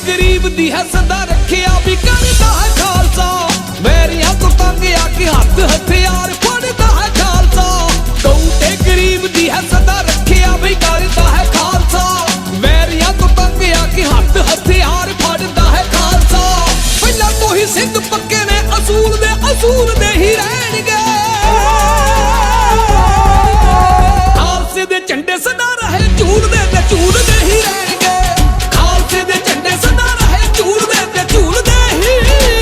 D: ਗਰੀਬ ਦੀ ਹੈ ਸਦਾ ਰੱਖਿਆ ਵੀ ਕਰਦਾ ਹੈ ਖਾਲਸਾ ਵੈਰੀਆਂ ਤੋਂ ਤੰਗ ਆ ਕੇ ਹੱਥ ਹਥਿਆਰ ਫੜਦਾ ਹੈ ਖਾਲਸਾ ਟੋਟੇ ਗਰੀਬ ਦੀ ਹੈ ਸਦਾ ਰੱਖਿਆ ਵੀ ਕਰਦਾ ਹੈ ਖਾਲਸਾ ਵੈਰੀਆਂ ਤੋਂ ਤੰਗ ਆ ਕੇ ਹੱਥ ਹਥਿਆਰ ਫੜਦਾ ਹੈ ਖਾਲਸਾ ਪਹਿਲਾਂ ਤੋਂ ਹੀ ਸਿੰਘ ਪੱਕੇ ਨੇ ਅਸੂਲ ਦੇ ਹੀ ਰਹਿਣਗੇ ਖਾਲਸੇ ਦੇ ਝੰਡੇ ਸਦਾ ਰਹੇ ਝੂਲਦੇ ਤੇ ਝੂਲਦੇ ਹੀ ਰਹਿਣਗੇ ਖਾਲਸੇ ਦੇ ਝੰਡੇ ਸਦਾ ਰਹੇ ਝੂਲਦੇ ਤੇ ਝੂਲਦੇ ਹੀ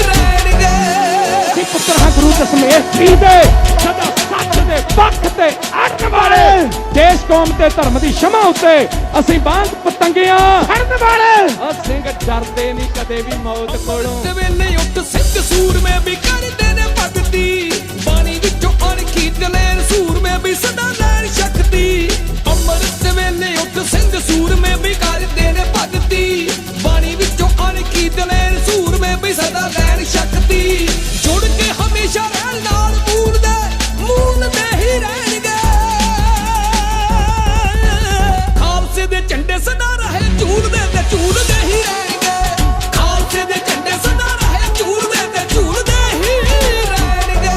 D: ਰਹਿਣਗੇ
E: ਪੁੱਤਰ ਹਾਂ ਗੁਰੂ ਦਸ਼ਮੇਸ਼ ਜੀ ਦੇ ਸਦਾ ਸੱਚ ਦੇ ਪੱਖ ਤੇ ਅੱਖ ਵਾਲੇ ਦੇਸ਼ ਕੌਮ ਤੇ ਧਰਮ ਦੀ ਸ਼ਮਾ ਉੱਤੇ ਅਸੀਂ ਬਾਂਝ ਪਤੰਗੀਆਂ ਫੜਨ ਵਾਲੇ ਸਿੰਘ ਡਰਦੇ ਨਹੀਂ ਕਦੇ ਵੀ ਮੌਤ ਕੋਲੋਂ
D: ਤੇ ਵੇਲੇ ਉੱਠ ਸਿੰਘ ਸੂਰਮੇ ਵੀ ਕਰਦੇ ਨੇ ਭਗਤੀ ਬਾਣੀ ਵਿੱਚੋਂ ਅਣਖੀ ਦਲੇਰ ਸੂਰਮੇ ਵੀ ਸਦਾ ਲੈਣ ਸ਼ਕਤੀ ਅੰਮ੍ਰਿਤ ਵੇਲੇ ਉੱਠ ਸਿੰਘ ਸੂਰਮੇ ਵੀ ਕਰਦੇ ਨੇ ਭਗਤੀ ਬਾਣੀ ਵਿੱਚੋਂ ਅਣਖੀ ਦਲੇਰ ਸੂਰਮੇ ਵੀ ਸਦਾ ਲੈਣ ਸ਼ਕਤੀ ਜੁੜ ਕੇ ਹਮੇਸ਼ਾ ਰਹਿਣ ਨਾਲ ਮੂਲ ਦੇ ਹੀ ਰਹਿਣਗੇ ਖਾਲਸੇ ਦੇ ਝੰਡੇ ਸਦਾ ਰਹੇ ਝੂਲਦੇ ਤੇ ਝੂਲਦੇ ਹੀ ਰਹਿਣਗੇ ਖਾਲਸੇ ਦੇ ਝੰਡੇ ਸਦਾ ਰਹੇ ਝੂਲਦੇ ਤੇ ਝੂਲਦੇ ਹੀ ਰਹਿਣਗੇ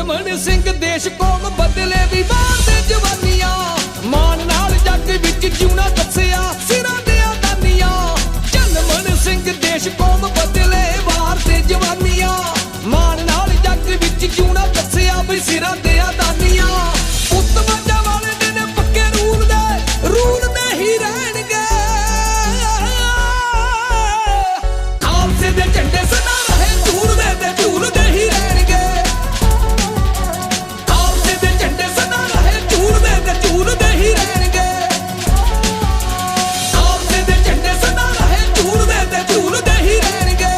D: ਮਨ ਸਿੰਘ ਦੇਸ਼ ਕੌਮ ਬਦਲੇ ਵੀ ਮਾਰਦੇ ਜਵਾਨੀਆਂ ਮਾਨ ਨਾਲ ਜੱਗ ਵਿੱਚ ਜਿਉਣਾ ਦੱਸਿਆ ਸਿਰਾਂ ਦੇ ਦਾਨੀਆਂ ਮਨ ਸਿੰਘ ਦੇਸ਼ ਕੌਮ ਬਦਲੇ ਮਾਰਦੇ ਜਵਾਨੀਆਂ ਮਾਨ ਨਾਲ ਜੱਗ ਵਿੱਚ ਜਿਉਣਾ ਦੱਸਿਆ ਵੀ ਸਿਰਾਂ ਦੇ ਦਾਨੀਆਂ ਪੁੱਤ ਵੱਡਾ ਵਾਲੇ ਨੇ ਪੱਕੇ ਰੂਲ ਦੇ ਹੀ ਰਹਿਣਗੇ ਖਾਲਸੇ ਦੇ ਝੰਡੇ ਸਦਾ ਰਹੇ ਝੂਲਦੇ ਤੇ ਝੂਲਦੇ ਹੀ ਰਹਿਣਗੇ ਝੂਲਦੇ ਹੀ ਰਹਿਣਗੇ ਖਾਲਸੇ ਦੇ ਝੰਡੇ ਸਦਾ ਰਹੇ ਝੂਲਦੇ ਤੇ ਝੂਲਦੇ ਹੀ ਰਹਿਣਗੇ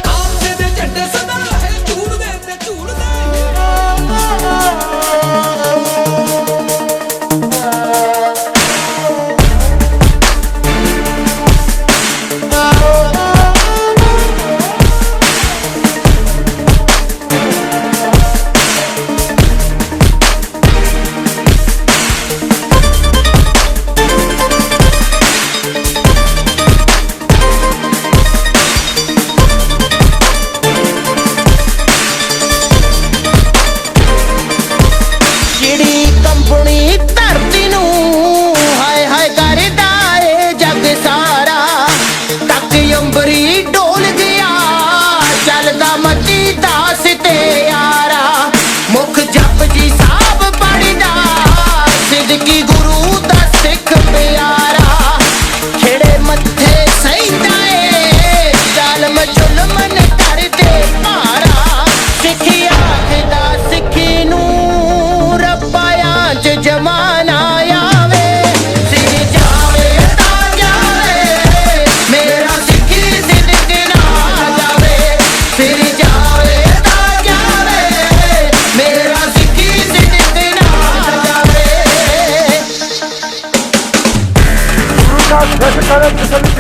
D: ਖਾਲਸੇ ਦੇ ਝੰਡੇ ਸਦਾ ਰਹੇ ਝੂਲਦੇ ਤੇ ਝੂਲਦੇ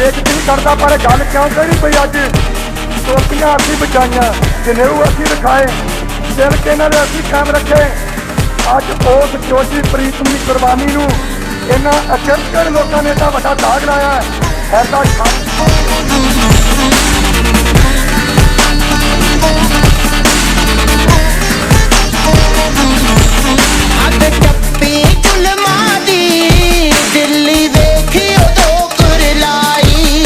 D: ਹੀ
F: ਕਰਦਾ ਪਰ ਗੱਲ ਕਿਉਂ ਕਰੀ ਪਈ ਅੱਜ ਟੋਪੀਆਂ ਅਸੀਂ ਬਚਾਈਆਂ ਜਨੇਊ ਅਸੀਂ ਰਖਾਏ ਦਿਲ ਕੇ ਇਹਨਾਂ ਦੇ ਅਸੀਂ ਕਾਇਮ ਰੱਖੇ ਅੱਜ ਉਸ ਜੋਸ਼ੀ ਪ੍ਰੀਤਮ ਦੀ ਕੁਰਬਾਨੀ ਨੂੰ ਇਹਨਾਂ ਅਚਰਕਰ ਲੋਕਾਂ ਨੇ ਤਾਂ ਵੱਡਾ ਦਾਗ ਲਾਇਆ ਐਸਾ
G: ਦਿੱਲੀ ਵੇਖੀ ਉਦੋਂ ਕੁਰਲਾਈ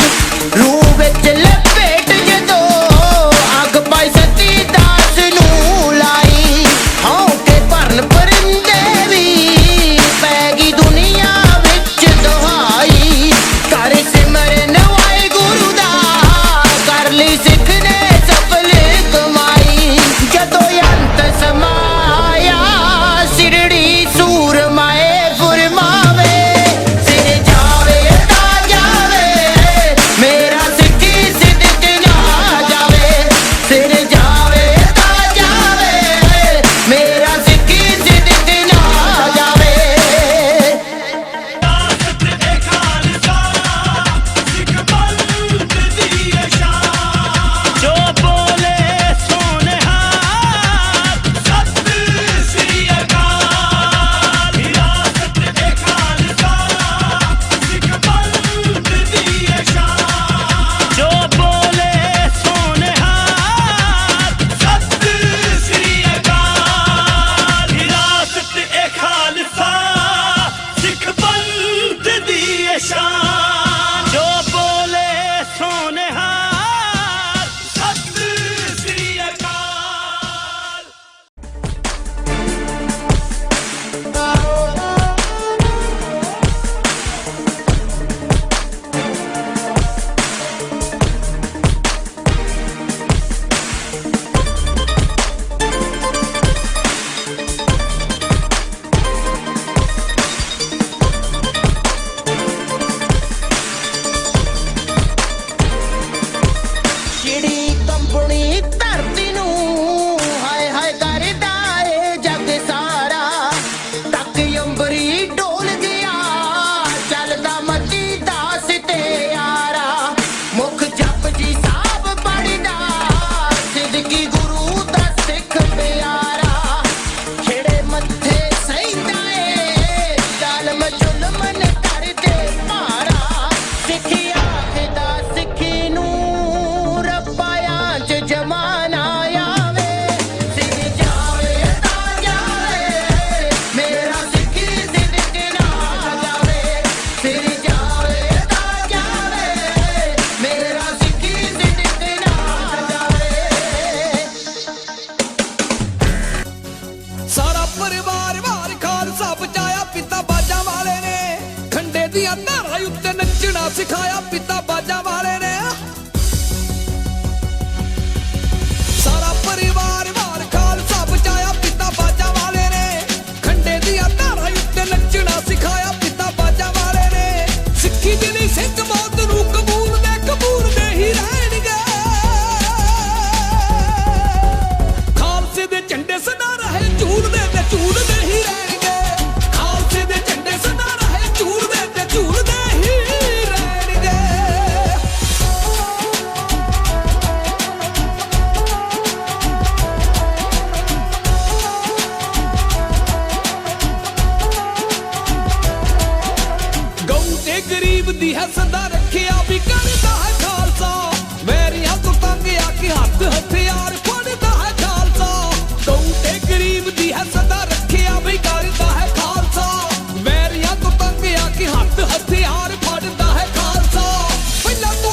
G: ਰੂਹ ਵਿੱਚ ਲਪੇਟ ਜਦੋਂ ਅੱਗ ਪਾਈ ਸਤੀ ਦਾਸ ਨੂੰ ਲਾਈ ਹੌਂਕੇ ਭਰਨ ਪਰਿੰਦੇ ਵੀ ਪੈ ਗਈ ਦੁਨੀਆ ਵਿੱਚ ਦੁਹਾਈ ਕਰ ਸਿਮਰਨ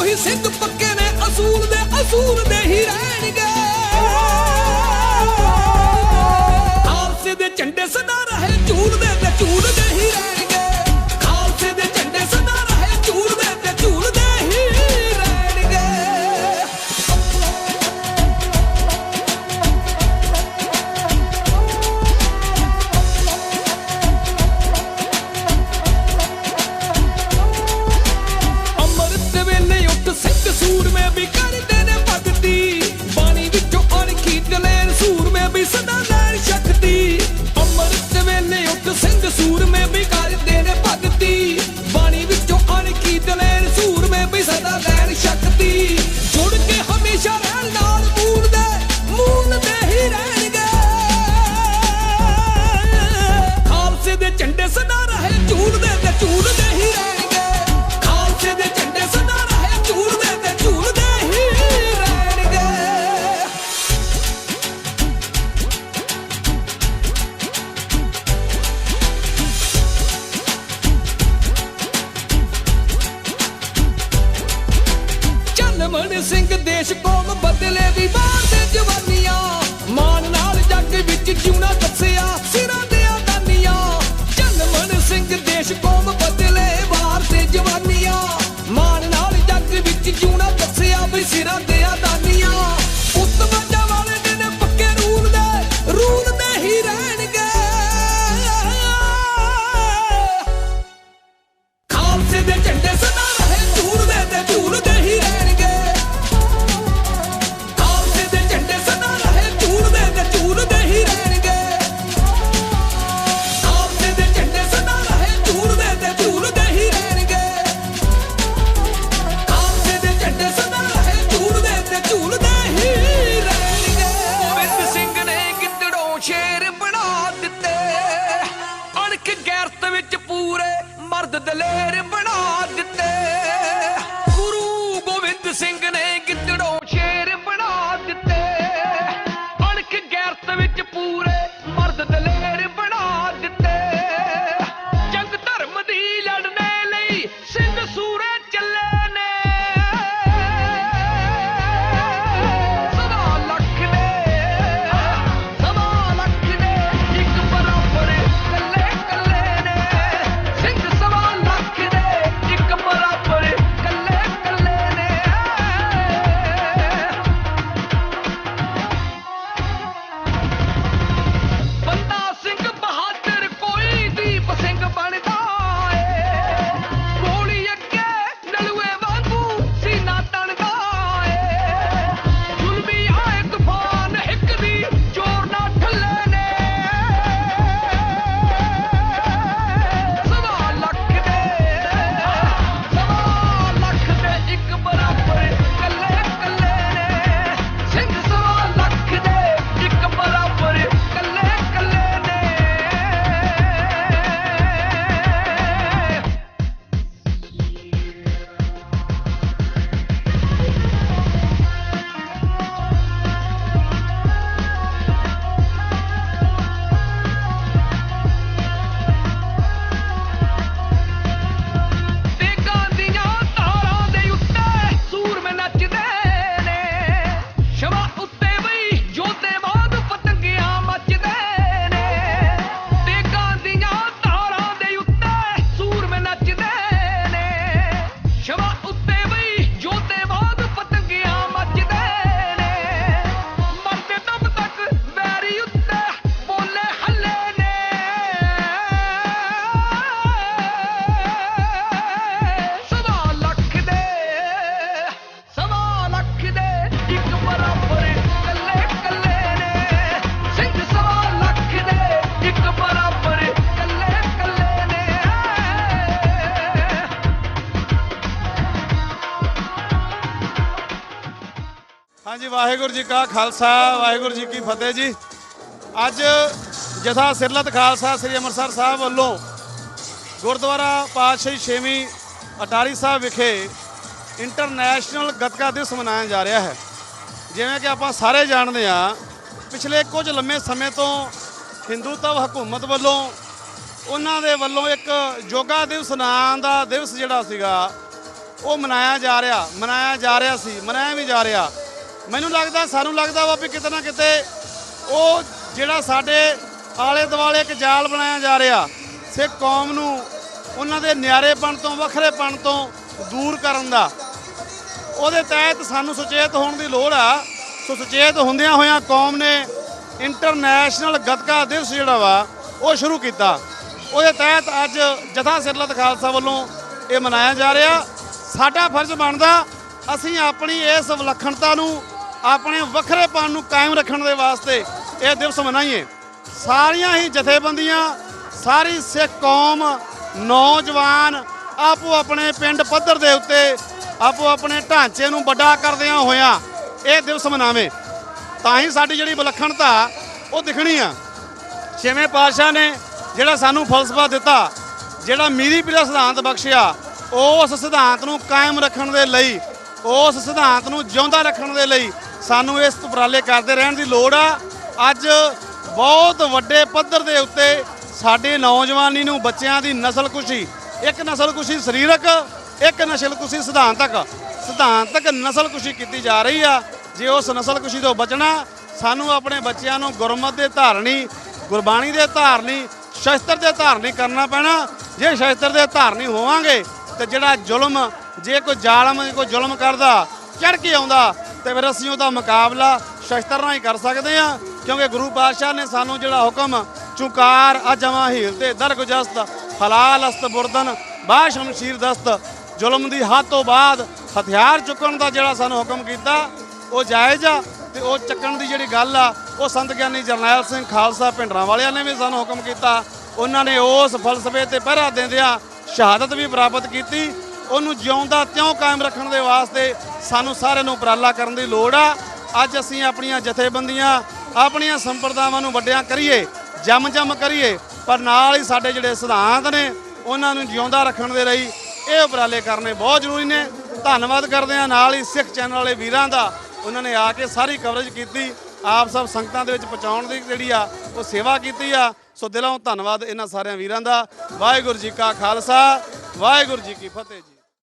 D: ਉਹੀ ਸਿੰਘ ਪੱਕੇ ਨੇ ਅਸੂਲ ਦੇ ਹੀ ਰਹਿਣਗੇ ਖਾਲਸੇ ਦੇ ਝੰਡੇ ਸਦਾ ਰਹੇ ਝੂਲਦੇ ਤੇ ਝੂਲਦੇ ਹੀ ਰਹਿਣਗੇ ਖਾਲਸੇ ਦੇ ਝੰਡੇ ਸਦਾ ਰਹੇ ਝੂਲਦੇ ਤੇ ਝੂਲਦੇ ਹੀ ਰਹਿਣਗੇ ਅੰਮ੍ਰਿਤ ਵੇਲੇ ਉੱਠ ਸਿੰਘ ਸੂਰਮੇ ਵੀ ਕਰਦੇ ਨੇ ਭਗਤੀ ਬਾਣੀ ਵਿੱਚੋਂ ਅਣਖੀ ਦਲੇਰ ਸੂਰਮੇ ਵੀ ਸਦਾ ਲੈਣ ਸ਼ਕਤੀ ਅੰਮ੍ਰਿਤ ਵੇਲੇ ਉੱਠ ਸਿੰਘ ਸੂਰਮੇ ਵੀ ਕਰਦੇ ਨੇ ਭਗਤੀ ਬਾਣੀ ਵਿੱਚੋਂ ਅਣਖੀ ਦਲੇਰ ਸੂਰਮੇ ਵੀ ਸਦਾ ਲੈਣ ਸ਼ਕਤੀ ਜੁੜ ਕੇ ਹਮੇਸ਼ਾ ਰਹਿਣ ਨਾਲ ਮੂਲ ਦੇ ਹੀ ਰਹਿਣਗੇ ਖਾਲਸੇ ਦੇ ਝੰਡੇ ਸਦਾ ਰਹੇ ਝੂਲਦੇ ਤੇ ਝੂਲਦੇ ਹੀ ਰਹਿਣਗੇ ਖਾਲਸੇ ਦੇ ਝੰਡੇ ਸਦਾ ਰਹੇ ਝੂਲਦੇ ਤੇ ਝੂਲਦੇ ਹੀ ਰਹਿਣਗੇ ਜਨਮਨ ਸਿੰਘ ਦੇਸ਼ ਕੌਮ ਬਦਲੇ ਵੀ ਵਾਰ ਦੇ ਜਵਾਨੀਆਂ ਮਾਨ ਨਾਲ ਜੱਗ ਵਿੱਚ ਜਿਉਣਾ ਦੱਸਿਆ ਸਿਰਾਂ ਦੇ ਦਾਨੀਆਂ ਜਨਮਨ ਸਿੰਘ ਦੇਸ਼ ਕੌਮ ਬਦਲੇ ਵਾਰ ਦੇ ਜਵਾਨੀਆਂ ਮਾਨ ਨਾਲ ਜੱਗ ਵਿੱਚ ਜਿਉਣਾ ਦੱਸਿਆ ਵੀ ਸਿਰਾਂ ਦੇ ਦਾਨੀਆਂ ਉਤਵਾਜਾ ਵਾਲੇ ਦੇ ਨੇ ਪੱਕੇ ਰੂਲ ਦੇ ਹੀ ਰਹਿਣਗੇ ਖਾਲਸੇ ਦੇ ਝੰਡੇ ਸਦਾ ਰਹੇ ਝੂਲਦੇ ਤੇ ਝੂਲਦੇ ਹੀ ਰਹਿਣਗੇ ਖਾਲਸੇ ਦੇ ਝੰਡੇ ਸਦਾ ਰਹੇ ਝੂਲਦੇ ਤੇ ਝੂਲਦੇ ਹੀ ਰਹਿਣਗੇ ਖਾਲਸੇ ਦੇ ਝੰਡੇ ਸਦਾ ਰਹੇ ਝੂਲਦੇ ਤੇ ਝੂਲਦੇ ਹੀ ਰਹਿਣਗੇ ਖਾਲਸੇ ਦੇ ਝੰਡੇ ਸਦਾ ਰਹੇ ਝੂਲਦੇ ਤੇ ਝੂਲਦੇ ਹੀ ਰਹਿਣਗੇ ਗੋਬਿੰਦ ਸਿੰਘ ਨੇ ਗਿੱਦੜੋਂ ਸ਼ੇਰ ਬਣਾ ਦਿੱਤੇ ਅਣਖ ਗੈਰਤ ਵਿੱਚ ਪੂਰੇ ਮਰਦ ਦਲੇਰ ਬਣਾ ਦਿੱਤੇ ਗੁਰੂ ਗੋਬਿੰਦ ਸਿੰਘ ਨੇ ਗਿੱਦੜੋਂ ਸ਼ੇਰ ਬਣਾ ਦਿੱਤੇ ਅਣਖ ਗੈਰਤ ਵਿੱਚ ਪੂਰੇ ਮਰਦ ਦਲੇਰ ਬਣਾ ਦਿੱਤੇ ਜੰਗ ਧਰਮ ਦੀ ਲੜਨੇ ਲਈ ਸਿੰਘ ਸੂਰੇ ਚੱਲੇ ਨੇ ਸਵਾ ਲੱਖ ਨੇ ਇੱਕ ਬਰਾਬਰ ਕੱਲੇ ਕੱਲੇ ਨੇ ਸਿੰਘ ਸਵਾ ਲੱਖ ਦੇ ਇੱਕ ਬਰਾਬਰ ਕੱਲੇ ਕੱਲੇ ਨੇ ਬੰਦਾ ਸਿੰਘ ਬਹਾਦਰ ਕੋਈ ਦੀਪ ਸਿੰਘ ਬਣਦਾ ਏ ਗੋਲੀ ਅੱਗੇ ਨਲੂਏ ਵਾਂਗੂ ਸੀਨਾ ਤਣਦਾ ਏ ਜ਼ੁਲਮੀ ਆਏ ਤੂਫਾਨ ਇੱਕ ਦੀ ਜ਼ੋਰ ਨਾ ਠੱਲੇ ਨੇ ਸਵਾ ਲੱਖ ਦੇ ਇੱਕ ਬਰਾਬਰ ਕੱਲੇ ਕੱਲੇ ਨੇ ਸਿੰਘ ਸਵਾ ਲੱਖ ਦੇ ਇੱਕ ਬਰਾਬਰ ਕੱਲੇ ਕੱਲੇ ਨੇ ਤੇਗਾਂ ਦੀਆਂ ਤਾਰਾਂ ਦੇ ਉੱਤੇ ਸੂਰਮੇ ਨੱਚਦੇ ਨੇ ਸ਼ਮਾ ਉੱਤੇ ਬਈ ਜੋਤੇ ਬਾਦ ਪਤੰਗੀਆਂ ਮੱਚਦੇ ਨੇ ਤੇਗਾਂ ਦੀਆਂ ਤਾਰਾਂ ਦੇ ਉੱਤੇ ਸੂਰਮੇ ਨੱਚਦੇ ਨੇ ਸ਼ਮਾ ਉੱਤੇ ਬਈ ਜੋਤੇ ਬਾਦ ਪਤੰਗੀਆਂ ਮੱਚਦੇ ਨੇ ਮਰਦੇ ਦਮ ਤੱਕ ਵੈਰੀ ਉੱਤੇ ਬੋਲੇ ਹੱਲੇ ਨੇ ਸਵਾ ਲੱਖ ਦੇ ਇੱਕ ਬਰਾਬਰ ਕੱਲੇ ਕੱਲੇ ਨੇ ਸਿੰਘ ਸਵਾ ਲੱਖ ਦੇ ਇੱਕ ਬਰਾਬਰ ਕੱਲੇ ਕੱਲੇ ਨੇ
B: ਹਾਂਜੀ ਵਾਹਿਗੁਰੂ ਜੀ ਕਾ ਖਾਲਸਾ ਵਾਹਿਗੁਰੂ ਜੀ ਕੀ ਫਤਿਹ ਜੀ ਅੱਜ ਜਥਾ ਸਿਰਲਤ ਖਾਲਸਾ ਸ੍ਰੀ ਅੰਮ੍ਰਿਤਸਰ ਸਾਹਿਬ ਵੱਲੋਂ ਗੁਰਦੁਆਰਾ ਪਾਤਸ਼ਾਹੀ ਛੇਵੀਂ ਅਟਾਰੀ ਸਾਹਿਬ ਵਿਖੇ ਇੰਟਰਨੈਸ਼ਨਲ ਗੱਤਕਾ ਦਿਵਸ ਮਨਾਇਆ ਜਾ ਰਿਹਾ ਹੈ। ਜਿਵੇਂ ਕਿ ਆਪਾਂ ਸਾਰੇ ਜਾਣਦੇ ਹਾਂ ਪਿਛਲੇ ਕੁਝ ਲੰਮੇ ਸਮੇਂ ਤੋਂ ਹਿੰਦੂਤਵ ਹਕੂਮਤ ਵੱਲੋਂ ਉਹਨਾਂ ਦੇ ਵੱਲੋਂ ਇੱਕ ਯੋਗਾ ਦਿਵਸ ਨਾਂ ਦਾ ਦਿਵਸ ਜਿਹੜਾ ਸੀਗਾ ਉਹ ਮਨਾਇਆ ਜਾ ਰਿਹਾ ਸੀ, ਮਨਾਇਆ ਵੀ ਜਾ ਰਿਹਾ। ਮੈਨੂੰ ਲੱਗਦਾ, ਸਾਨੂੰ ਲੱਗਦਾ ਵਾ ਵੀ ਕਿਤੇ ਨਾ ਕਿਤੇ ਉਹ ਜਿਹੜਾ ਸਾਡੇ ਆਲੇ ਦੁਆਲੇ ਇੱਕ ਜਾਲ ਬਣਾਇਆ ਜਾ ਰਿਹਾ ਸਿੱਖ ਕੌਮ ਨੂੰ ਉਹਨਾਂ ਦੇ ਨਿਆਰੇਪਣ ਤੋਂ, ਵੱਖਰੇਪਣ ਤੋਂ ਦੂਰ ਕਰਨ ਦਾ, ਉਹਦੇ ਤਹਿਤ ਸਾਨੂੰ ਸੁਚੇਤ ਹੋਣ ਦੀ ਲੋੜ ਆ। ਸੋ ਸੁਚੇਤ ਹੁੰਦਿਆਂ ਹੋਇਆਂ ਕੌਮ ਨੇ ਇੰਟਰਨੈਸ਼ਨਲ ਗੱਤਕਾ ਦਿਵਸ ਜਿਹੜਾ ਵਾ ਉਹ ਸ਼ੁਰੂ ਕੀਤਾ। ਉਹਦੇ ਤਹਿਤ ਅੱਜ ਜਥਾ ਸਿਰਲਤ ਖਾਲਸਾ ਵੱਲੋਂ ਇਹ ਮਨਾਇਆ ਜਾ ਰਿਹਾ। ਸਾਡਾ ਫਰਜ਼ ਬਣਦਾ ਅਸੀਂ ਆਪਣੀ ਇਸ ਵਿਲੱਖਣਤਾ ਨੂੰ, ਆਪਣੇ ਵੱਖਰੇਪਣ ਨੂੰ ਕਾਇਮ ਰੱਖਣ ਦੇ ਵਾਸਤੇ ਇਹ ਦਿਵਸ ਮਨਾਈਏ। ਸਾਰੀਆਂ ਹੀ ਜਥੇਬੰਦੀਆਂ, ਸਾਰੀ ਸਿੱਖ ਕੌਮ, ਨੌਜਵਾਨ ਆਪੋ ਆਪਣੇ ਪਿੰਡ ਪੱਧਰ ਦੇ ਉੱਤੇ ਆਪੋ ਆਪਣੇ ਢਾਂਚੇ ਨੂੰ ਵੱਡਾ ਕਰਦਿਆਂ ਹੋਇਆਂ ਇਹ ਦਿਵਸ ਮਨਾਵੇ, ਤਾਂ ਹੀ ਸਾਡੀ ਜਿਹੜੀ ਵਿਲੱਖਣਤਾ ਉਹ ਦਿਖਣੀ ਆ। ਛੇਵੇਂ ਪਾਤਸ਼ਾਹ ਨੇ ਜਿਹੜਾ ਸਾਨੂੰ ਫਲਸਫਾ ਦਿੱਤਾ, ਜਿਹੜਾ ਮੀਰੀ ਪੀਰਾ ਸਿਧਾਂਤ ਬਖਸ਼ਿਆ, ਉਸ ਸਿਧਾਂਤ ਨੂੰ ਕਾਇਮ ਰੱਖਣ ਦੇ ਲਈ, ਉਸ ਸਿਧਾਂਤ ਨੂੰ ਜਿਉਂਦਾ ਰੱਖਣ ਦੇ ਲਈ ਸਾਨੂੰ ਇਸ ਉਪਰਾਲੇ ਕਰਦੇ ਰਹਿਣ ਦੀ ਲੋੜ ਆ। ਅੱਜ ਬਹੁਤ ਵੱਡੇ ਪੱਧਰ ਦੇ ਉੱਤੇ ਸਾਡੇ ਨੌਜਵਾਨੀ ਨੂੰ, ਬੱਚਿਆਂ ਦੀ ਨਸਲਕੁਸ਼ੀ, ਇੱਕ ਨਸਲਕੁਸ਼ੀ ਸਰੀਰਕ, ਇੱਕ ਨਸਲਕੁਸ਼ੀ ਸਿਧਾਂਤਕ ਨਸਲਕੁਸ਼ੀ ਕੀਤੀ ਜਾ ਰਹੀ ਆ। ਜੇ ਉਸ ਨਸਲਕੁਸ਼ੀ ਤੋਂ ਬਚਣਾ, ਸਾਨੂੰ ਆਪਣੇ ਬੱਚਿਆਂ ਨੂੰ ਗੁਰਮਤ ਦੇ ਧਾਰਨੀ, ਗੁਰਬਾਣੀ ਦੇ ਧਾਰਨੀ, ਸ਼ਸਤਰ ਦੇ ਧਾਰਨੀ ਕਰਨਾ ਪੈਣਾ। ਜੇ ਸ਼ਸਤਰ ਦੇ ਧਾਰਨੀ ਹੋਵਾਂਗੇ ਤੇ ਜਿਹੜਾ ਜ਼ੁਲਮ, ਜੇ ਕੋਈ ਜ਼ਾਲਮ, ਕੋਈ ਜ਼ੁਲਮ ਕਰਦਾ, ਚੜ੍ਹ ਕੇ ਆਉਂਦਾ, ਤੇ ਫਿਰ ਅਸੀਂ ਉਹਦਾ ਮੁਕਾਬਲਾ ਸ਼ਸਤਰ ਨਾਲ ਹੀ ਕਰ ਸਕਦੇ ਹਾਂ। ਕਿਉਂਕਿ ਗੁਰੂ ਪਾਤਸ਼ਾਹ ਨੇ ਸਾਨੂੰ ਜਿਹੜਾ ਹੁਕਮ, ਚੁਕਾਰ ਅਜਮਾ ਹੀਲ ਤੇ ਦਰਗੁਜਸਤ, ਹਲਾਲ ਅਸਤ ਬੁਰਦਨ ਬਾਹ ਸ਼ਮਸ਼ੀਰ ਦਸਤ, ਜ਼ੁਲਮ ਦੀ ਹੱਦ ਤੋਂ ਬਾਅਦ ਹਥਿਆਰ ਚੁੱਕਣ ਦਾ ਜਿਹੜਾ ਸਾਨੂੰ ਹੁਕਮ ਕੀਤਾ ਉਹ ਜਾਇਜ਼ ਆ। ਤੇ ਉਹ ਚੱਕਣ ਦੀ ਜਿਹੜੀ ਗੱਲ ਆ ਉਹ ਸੰਤ ਗਿਆਨੀ ਜਰਨੈਲ ਸਿੰਘ ਖਾਲਸਾ ਭਿੰਡਰਾਂ ਵਾਲਿਆਂ ਨੇ ਵੀ ਸਾਨੂੰ ਹੁਕਮ ਕੀਤਾ। ਉਹਨਾਂ ਨੇ ਉਸ ਫਲਸਫੇ ਤੇ ਪਹਿਰਾ ਦਿੰਦਿਆਂ ਸ਼ਹਾਦਤ ਵੀ ਪ੍ਰਾਪਤ ਕੀਤੀ। ਉਹਨੂੰ ਜਿਉਂਦਾ ਤਿਉਂ ਕਾਇਮ ਰੱਖਣ ਦੇ ਵਾਸਤੇ ਸਾਨੂੰ ਸਾਰਿਆਂ ਨੂੰ ਉਪਰਾਲਾ ਕਰਨ ਦੀ ਲੋੜ ਆ। ਅੱਜ ਅਸੀਂ ਆਪਣੀਆਂ ਜਥੇਬੰਦੀਆਂ, ਆਪਣੀਆਂ ਸੰਪਰਦਾਵਾਂ ਨੂੰ ਵੱਡਿਆਂ ਕਰੀਏ, ਜੰਮ ਕਰੀਏ, ਪਰ ਨਾਲ ਹੀ ਸਾਡੇ ਜਿਹੜੇ ਸਿਧਾਂਤ ਨੇ ਉਹਨਾਂ ਨੂੰ ਜਿਉਂਦਾ ਰੱਖਣ ਦੇ ਲਈ ਇਹ ਉਪਰਾਲੇ ਕਰਨੇ ਬਹੁਤ ਜ਼ਰੂਰੀ ਨੇ। ਧੰਨਵਾਦ ਕਰਦੇ ਹਾਂ ਨਾਲ ਹੀ ਸਿੱਖ ਚੈਨਲ ਵਾਲੇ ਵੀਰਾਂ ਦਾ, ਉਹਨਾਂ ਨੇ ਆ ਕੇ ਸਾਰੀ ਕਵਰੇਜ ਕੀਤੀ, ਆਪ ਸਭ ਸੰਗਤਾਂ ਦੇ ਵਿੱਚ ਪਹੁੰਚਾਉਣ ਦੀ ਜਿਹੜੀ ਆ ਉਹ ਸੇਵਾ ਕੀਤੀ ਆ। ਸੋ ਦਿਲੋਂ ਧੰਨਵਾਦ ਇਹਨਾਂ ਸਾਰਿਆਂ ਵੀਰਾਂ ਦਾ। ਵਾਹਿਗੁਰੂ ਜੀ ਕਾ ਖਾਲਸਾ, ਵਾਹਿਗੁਰੂ ਜੀ ਕੀ ਫਤਿਹ ਜੀ।